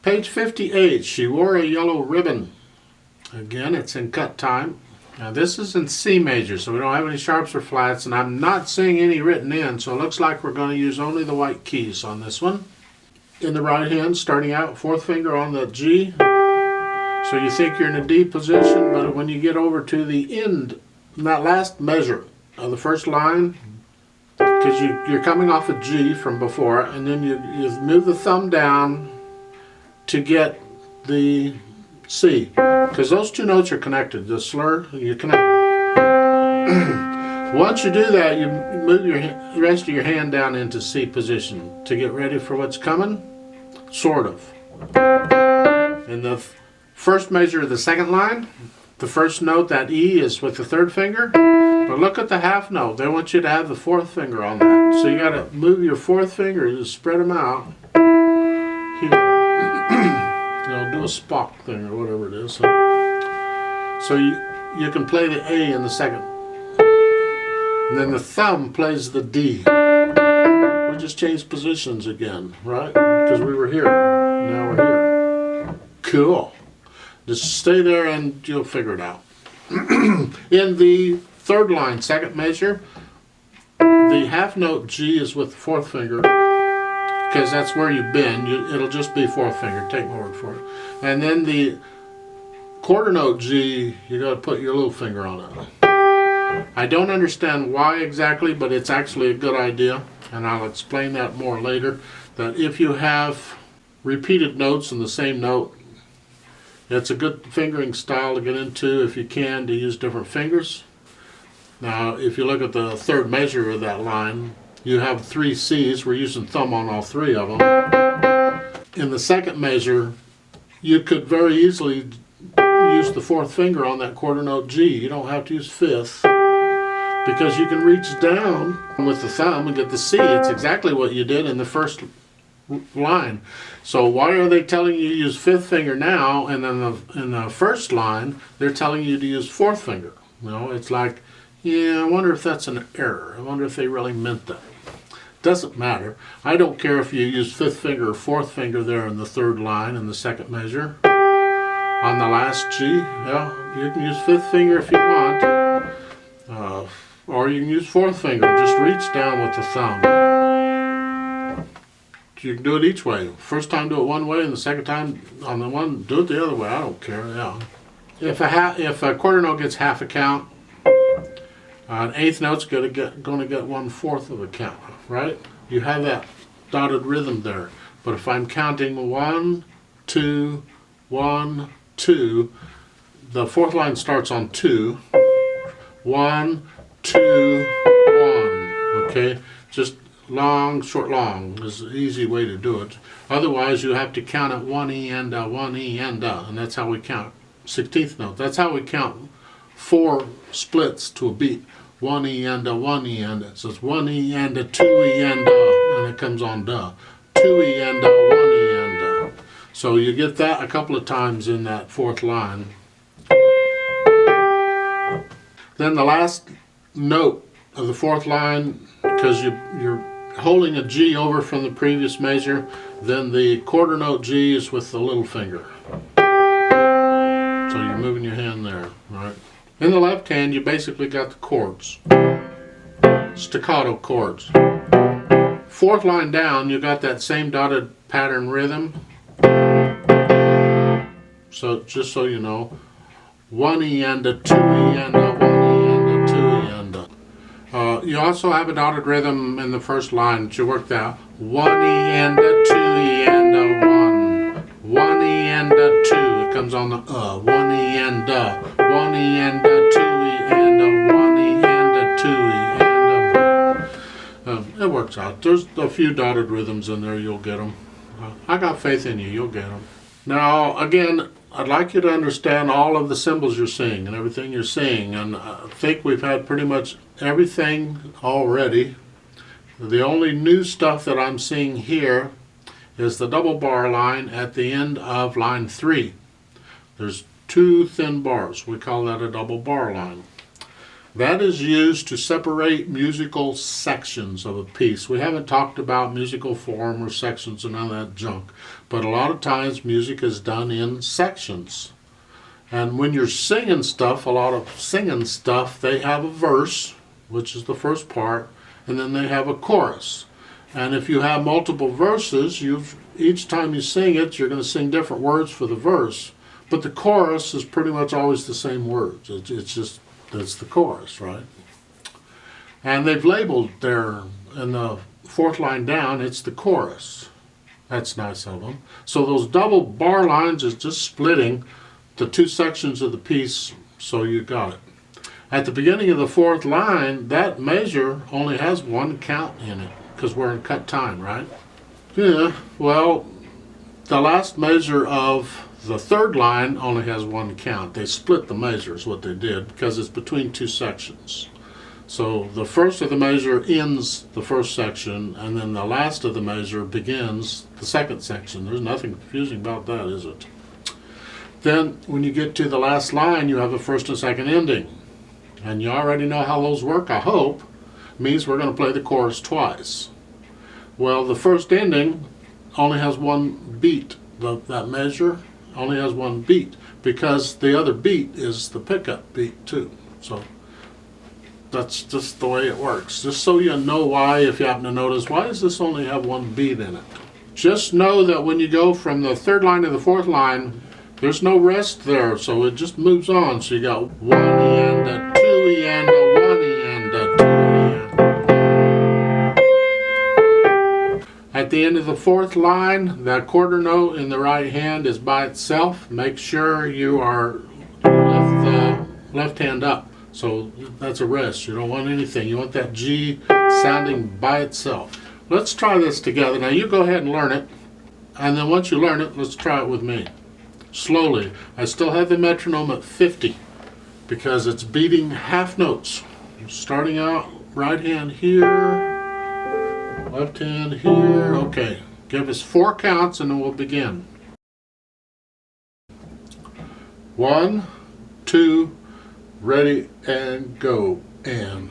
Page 58, she wore a yellow ribbon. Again, it's in cut time. Now this is in C major, so we don't have any sharps or flats, and I'm not seeing any written in, so it looks like we're going to use only the white keys on this one. In the right hand, starting out, fourth finger on the G. So you think you're in a D position, but when you get over to the end, in that last measure of the first line, because you're coming off a G from before, and then you move the thumb down to get the C, because those two notes are connected. The slur, you connect. Once you do that, you move the rest of your hand down into C position to get ready for what's coming, sort of. In the first measure of the second line, the first note, that E, is with the third finger, but look at the half note. They want you to have the fourth finger on that. So you got to move your fourth finger, just spread them out. Here. Do a Spock thing or whatever it is. So you can play the A in the second. And then the thumb plays the D. We just changed positions again, right? Because we were here. Now we're here. Cool. Just stay there and you'll figure it out. In the third line, second measure, the half note G is with the fourth finger, because that's where you've been. It'll just be fourth finger, take my word for it. And then the quarter note G, you got to put your little finger on it. I don't understand why exactly, but it's actually a good idea, and I'll explain that more later, that if you have repeated notes in the same note, it's a good fingering style to get into if you can, to use different fingers. Now, if you look at the third measure of that line, you have 3 C's. We're using thumb on all 3 of them. In the second measure, you could very easily use the fourth finger on that quarter note G. You don't have to use fifth, because you can reach down with the thumb and get the C. It's exactly what you did in the first line. So why are they telling you to use fifth finger now, and then in the first line they're telling you to use fourth finger? You know, it's like, yeah, I wonder if that's an error. I wonder if they really meant that. Doesn't matter. I don't care if you use fifth finger or fourth finger there in the third line in the second measure. On the last G, yeah, you can use fifth finger if you want, or you can use fourth finger. Just reach down with the thumb. You can do it each way. First time do it one way, and the second time on the one, do it the other way. I don't care. Yeah. If a quarter note gets half a count, an eighth note's going to get 1/4 of a count, right? You have that dotted rhythm there. But if I'm counting 1, 2, 1, 2, the fourth line starts on 2. 1, 2, 1. Okay, just long, short, long is the easy way to do it. Otherwise, you have to count at 1 E and 1 E and that's how we count 16th note. That's how we count 4 splits to a beat. 1 E and 1 E and. So it's 1 E and 2 E and it comes on da. 2 E and 1 E and. So you get that a couple of times in that fourth line. Then the last note of the fourth line, because you're holding a G over from the previous measure, then the quarter note G is with the little finger. So you're moving your hand there, right? In the left hand, you basically got the chords, staccato chords. Fourth line down, you got that same dotted pattern rhythm. So just so you know, 1 E and 2 E and 1 E and 2 E and. You also have a dotted rhythm in the first line that you work that 1 E and 2 E and 1. 1 E and 2. It comes on the 1 E and 1 E and 2 E and 1 E and 2 E and. It works out. There's a few dotted rhythms in there. You'll get them. I got faith in you. You'll get them. Now again, I'd like you to understand all of the symbols you're seeing and everything you're seeing, and I think we've had pretty much everything already. The only new stuff that I'm seeing here is the double bar line at the end of line 3. There's 2 thin bars. We call that a double bar line. That is used to separate musical sections of a piece. We haven't talked about musical form or sections and none of that junk, but a lot of times music is done in sections. And when you're singing stuff, a lot of singing stuff, they have a verse, which is the first part, and then they have a chorus. And if you have multiple verses, each time you sing it, you're going to sing different words for the verse. But the chorus is pretty much always the same words. It's the chorus, right? And they've labeled there in the fourth line down, it's the chorus. That's nice of them. So those double bar lines is just splitting the two sections of the piece, so you got it. At the beginning of the fourth line, that measure only has one count in it, because we're in cut time, right? Yeah, well, the last measure of the third line only has one count. They split the measure is what they did, because it's between two sections. So the first of the measure ends the first section, and then the last of the measure begins the second section. There's nothing confusing about that, is it? Then when you get to the last line, you have a first and second ending. And you already know how those work, I hope. It means we're going to play the chorus twice. Well, the first ending only has one beat. That measure only has one beat, because the other beat is the pickup beat too. So that's just the way it works. Just so you know why, if you happen to notice, why does this only have one beat in it? Just know that when you go from the third line to the fourth line, there's no rest there, so it just moves on. So you got 1 E and a 2 E and a 1 E and a 2 E and. At the end of the fourth line, that quarter note in the right hand is by itself. Make sure you are lift the left hand up. So that's a rest. You don't want anything. You want that G sounding by itself. Let's try this together. Now you go ahead and learn it. And then once you learn it, let's try it with me. Slowly. I still have the metronome at 50 because it's beating half notes. Starting out, right hand here, left hand here. Okay, give us 4 counts and then we'll begin. 1, 2, ready and go. And